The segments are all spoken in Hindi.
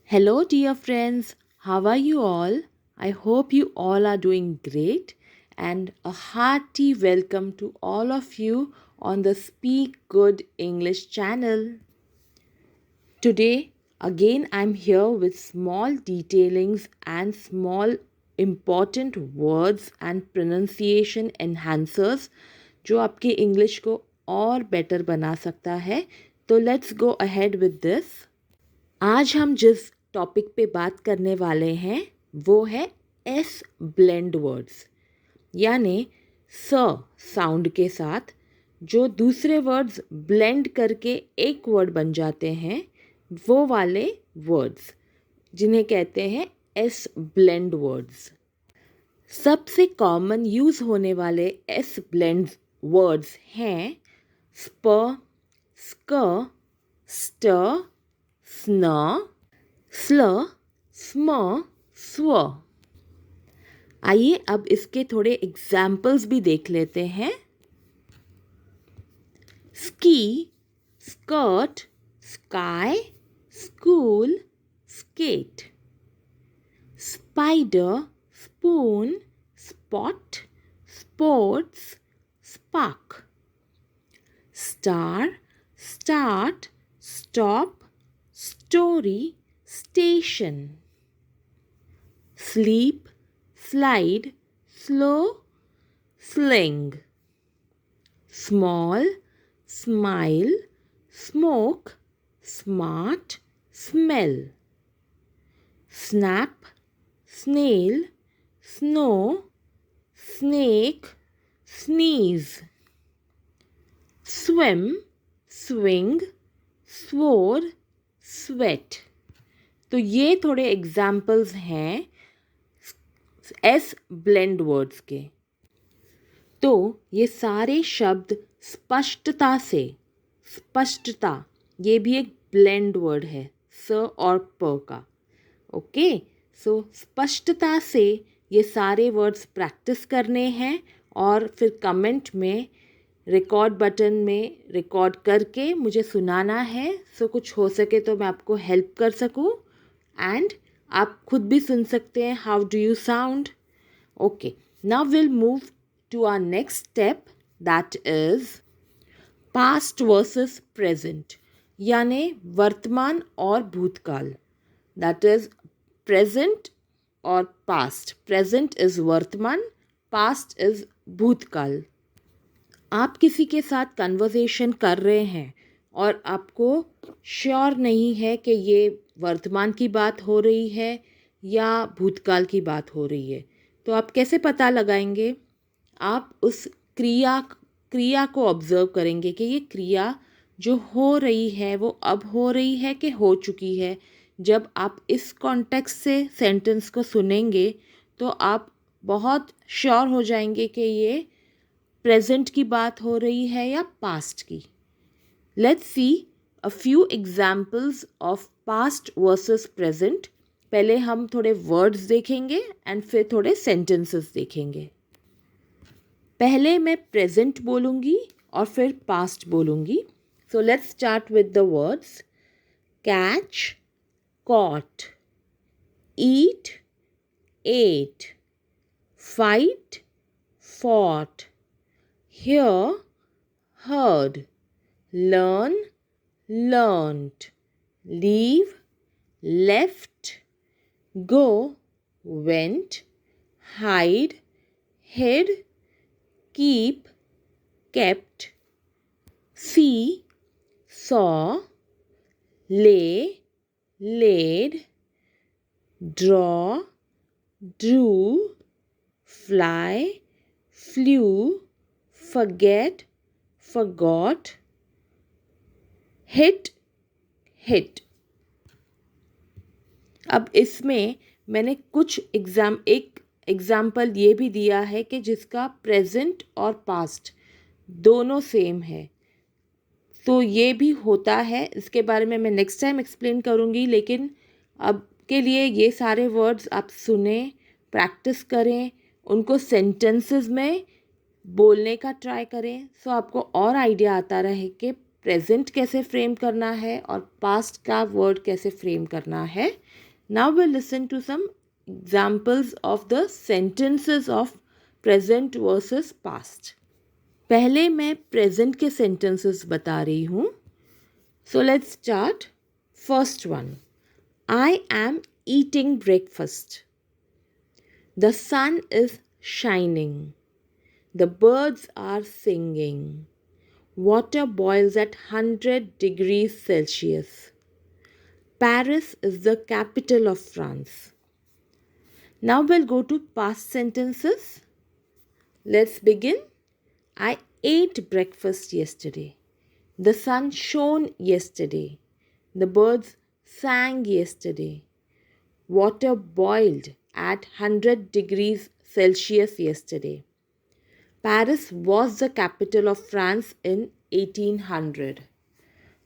Hello, dear friends. How are you all? I hope you all are doing great. And a hearty welcome to all of you on the Speak Good English channel. Today, again, I'm here with small detailings and small important words and pronunciation enhancers जो आपके इंग्लिश को और बेटर बना सकता है. तो let's go ahead with this. आज हम जिस टॉपिक पे बात करने वाले हैं वो है एस ब्लेंड वर्ड्स, यानी स साउंड के साथ जो दूसरे वर्ड्स ब्लेंड करके एक वर्ड बन जाते हैं, वो वाले वर्ड्स जिन्हें कहते हैं एस ब्लेंड वर्ड्स. सबसे कॉमन यूज़ होने वाले एस ब्लेंड वर्ड्स हैं स्प, स्क, स्ट, स्न, स्ल, स्म, स्व. आइए अब इसके थोड़े एग्जाम्पल्स भी देख लेते हैं. Ski, skirt, sky, school, skate. Spider, spoon, spot, sports, spark. Star, start, stop, story, station. Sleep, slide, slow, sling. Small, smile, smoke, smart, smell. Snap, snail, snow, snake, sneeze. Swim, swing, sword, sweat. तो ये थोड़े एग्जाम्पल्स हैं एस ब्लेंड वर्ड्स के. तो ये सारे शब्द स्पष्टता से, स्पष्टता ये भी एक ब्लेंड वर्ड है स और प का. ओके, सो स्पष्टता से ये सारे वर्ड्स प्रैक्टिस करने हैं और फिर कमेंट में रिकॉर्ड बटन में रिकॉर्ड करके मुझे सुनाना है. सो कुछ हो सके तो मैं आपको हेल्प कर सकूं. एंड आप खुद भी सुन सकते हैं how do you sound. Okay, now will move to our next step, that is past versus present, यानी वर्तमान और भूतकाल. दैट इज प्रेजेंट और पास्ट. प्रेजेंट इज वर्तमान, पास्ट इज भूतकाल. आप किसी के साथ कन्वर्सेशन कर रहे हैं और आपको श्योर नहीं है कि ये वर्तमान की बात हो रही है या भूतकाल की बात हो रही है, तो आप कैसे पता लगाएंगे? आप उस क्रिया को ऑब्ज़र्व करेंगे कि ये क्रिया जो हो रही है वो अब हो रही है कि हो चुकी है. जब आप इस कॉन्टेक्स्ट से सेंटेंस को सुनेंगे तो आप बहुत श्योर हो जाएंगे कि ये प्रेजेंट की बात हो रही है या पास्ट की. Let's see a few examples of past versus present. पहले हम थोड़े वर्ड्स देखेंगे एंड फिर थोड़े सेंटेंसेस देखेंगे. पहले मैं प्रेजेंट बोलूँगी और फिर पास्ट बोलूँगी. So let's start with the words. Catch, caught. Eat, ate. Fight, fought. Hear, heard. Learn, learnt. Leave, left. Go, went. Hide, hid. Keep, kept. See, saw. Lay, laid. Draw, drew. Fly, flew. Forget, forgot. Hit, hit. अब इसमें मैंने एक एग्ज़ाम्पल ये भी दिया है कि जिसका प्रेजेंट और पास्ट दोनों सेम है. तो ये भी होता है, इसके बारे में मैं नेक्स्ट टाइम एक्सप्लेन करूँगी. लेकिन अब के लिए ये सारे वर्ड्स आप सुने, प्रैक्टिस करें, उनको सेंटेंसेस में बोलने का ट्राई करें, सो आपको और आइडिया आता रहे कि प्रेजेंट कैसे फ्रेम करना है और पास्ट का वर्ड कैसे फ्रेम करना है. Now will listen to some examples of the sentences of present versus past. पहले मैं प्रेजेंट के सेंटेंसेस बता रही हूँ. So let's start. First one, I am eating breakfast. The sun is shining. The birds are singing. Water boils at 100 degrees Celsius. Paris is the capital of France. Now we'll go to past sentences. Let's begin. I ate breakfast yesterday. The sun shone yesterday. The birds sang yesterday. Water boiled at 100 degrees Celsius yesterday. Paris was the capital of France in 1800.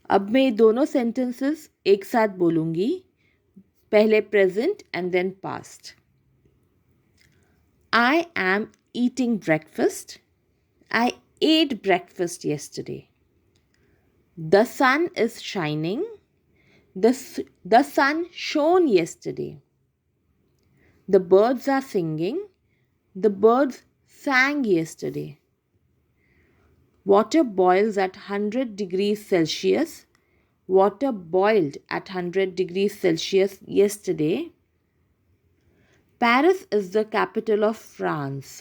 अब मैं ये दोनों सेंटेंसेस एक साथ बोलूँगी. पहले present and then past. I am eating breakfast. I ate breakfast yesterday. The sun is shining. The sun shone yesterday. The birds are singing. The birds sang yesterday. Water boils at 100 degrees Celsius. Water boiled at 100 degrees Celsius yesterday. Paris is the capital of France.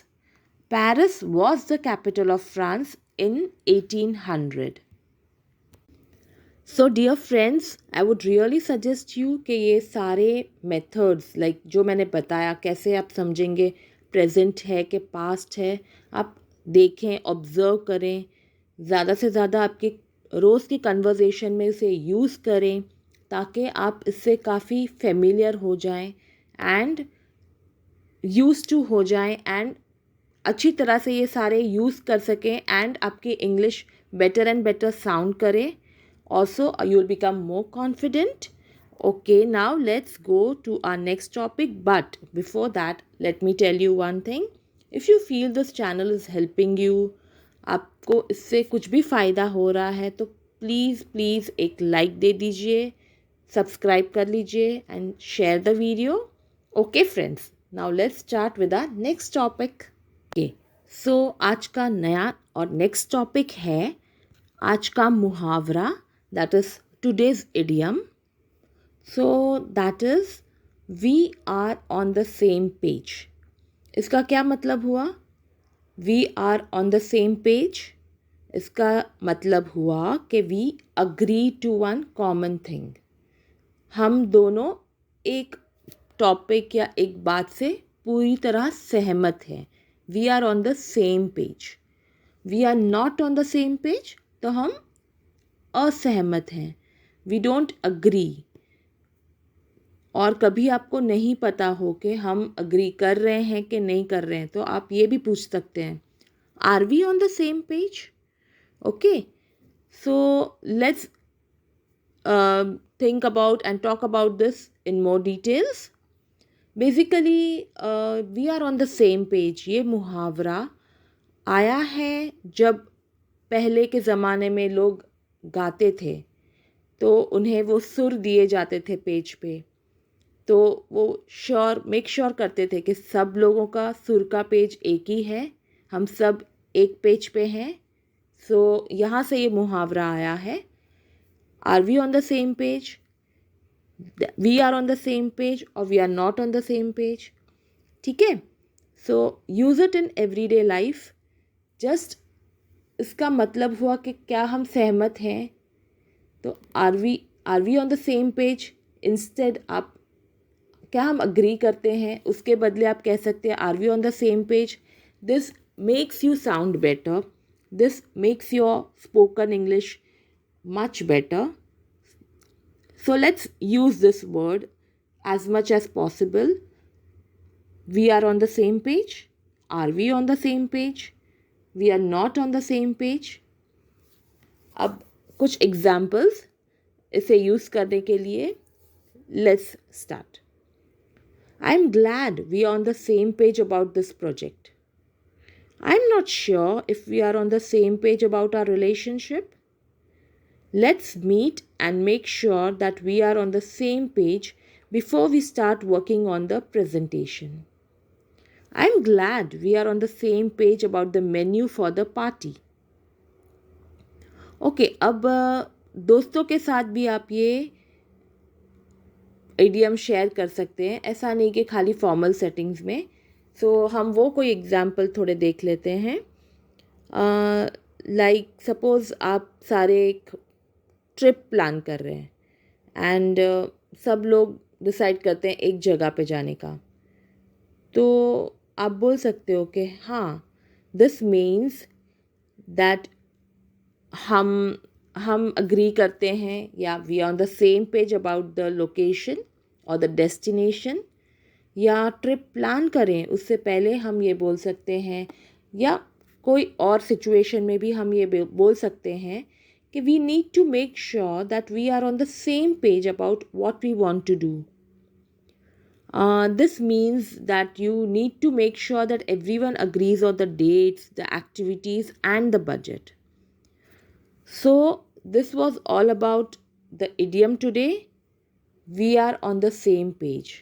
Paris was the capital of France in 1800. So dear friends, I would really suggest you कि ये सारे methods like जो मैंने बताया कैसे आप समझेंगे प्रेजेंट है कि पास्ट है, आप देखें, ऑब्ज़र्व करें. ज़्यादा से ज़्यादा आपके रोज़ की कन्वर्सेशन में इसे यूज़ करें ताकि आप इससे काफ़ी फेमिलियर हो जाएं एंड यूज़ टू हो जाएं एंड अच्छी तरह से ये सारे यूज़ कर सकें एंड आपकी English better and better sound करे. Also you will become more confident. Okay, now let's go to our next topic. But before that, let me tell you one thing. If you feel this channel is helping you, आपको इससे कुछ भी फ़ायदा हो रहा है तो प्लीज़ एक लाइक दे दीजिए, सब्सक्राइब कर लीजिए and share the video. Okay friends, now let's start with our next topic. Okay, so आज का नया और नेक्स्ट टॉपिक है आज का मुहावरा, that is today's idiom. So that is we are on the same page. इसका क्या मतलब हुआ? We are on the same page. इसका मतलब हुआ कि we agree to one common thing. हम दोनों एक टॉपिक या एक बात से पूरी तरह सहमत हैं. We are on the same page. We are not on the same page तो हम असहमत हैं. We don't agree. और कभी आपको नहीं पता हो कि हम अग्री कर रहे हैं कि नहीं कर रहे हैं तो आप ये भी पूछ सकते हैं, are we on the same page? Okay, so let's think about and talk about this in more details. Basically, we are on the same page. ये मुहावरा आया है जब पहले के ज़माने में लोग गाते थे तो उन्हें वो सुर दिए जाते थे पेज पे, तो वो मेक श्योर करते थे कि सब लोगों का सुर का पेज एक ही है, हम सब एक पेज पे हैं. सो यहाँ से ये मुहावरा आया है. Are we on the same page? We are on the same page or we are not on the same page. ठीक है, so use it in everyday life. Just इसका मतलब हुआ कि क्या हम सहमत हैं, तो are we on the same page. Instead आप क्या हम अग्री करते हैं, उसके बदले आप कह सकते हैं are we on the same page. This makes you sound better. This makes your spoken English much better. So let's use this word as much as possible. We are on the same page. Are we on the same page? We are not on the same page. अब कुछ एग्जाम्पल्स इसे यूज़ करने के लिए. Let's start. I'm glad we are on the same page about this project. I'm not sure if we are on the same page about our relationship. Let's meet and make sure that we are on the same page before we start working on the presentation. I'm glad we are on the same page about the menu for the party. Okay अब दोस्तों के साथ भी आप ये इडियम शेयर कर सकते हैं, ऐसा नहीं कि खाली फॉर्मल सेटिंग्स में. सो हम वो कोई एग्जांपल थोड़े देख लेते हैं. लाइक सपोज़ आप सारे एक ट्रिप प्लान कर रहे हैं एंड सब लोग डिसाइड करते हैं एक जगह पे जाने का. तो आप बोल सकते हो कि हाँ, दिस मीन्स दैट हम अग्री करते हैं या we are on the same page about the location और द डेस्टिनेशन. या ट्रिप प्लान करें उससे पहले हम ये बोल सकते हैं, या कोई और सिचुएशन में भी हम ये बोल सकते हैं कि we need to make sure that we are on the same page about what we want to do. This means that you need to make sure that everyone agrees on the dates, the activities, and the budget. So, this was all about the idiom today. We are on the same page.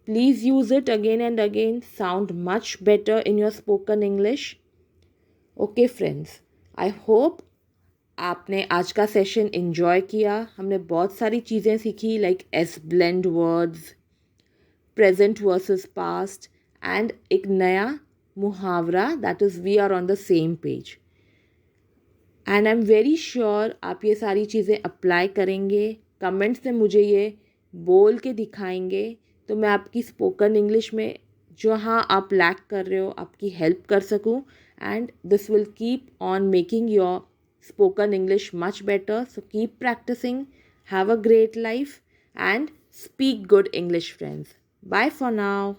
Please use it again and again. Sound much better in your spoken English. Okay, friends. I hope आपने आज का सेशन एंजॉय किया. हमने बहुत सारी चीज़ें सीखी like S blend words, present versus past and एक नया मुहावरा that is we are on the same page. And I am very sure आप ये सारी चीज़ें अप्लाई करेंगे. कमेंट्स में मुझे ये बोल के दिखाएंगे तो मैं आपकी स्पोकन इंग्लिश में जहाँ आप लैक कर रहे हो आपकी हेल्प कर सकूँ. And this will keep on making your spoken English much better. So keep practicing. Have a great life and speak good English, friends. Bye for now.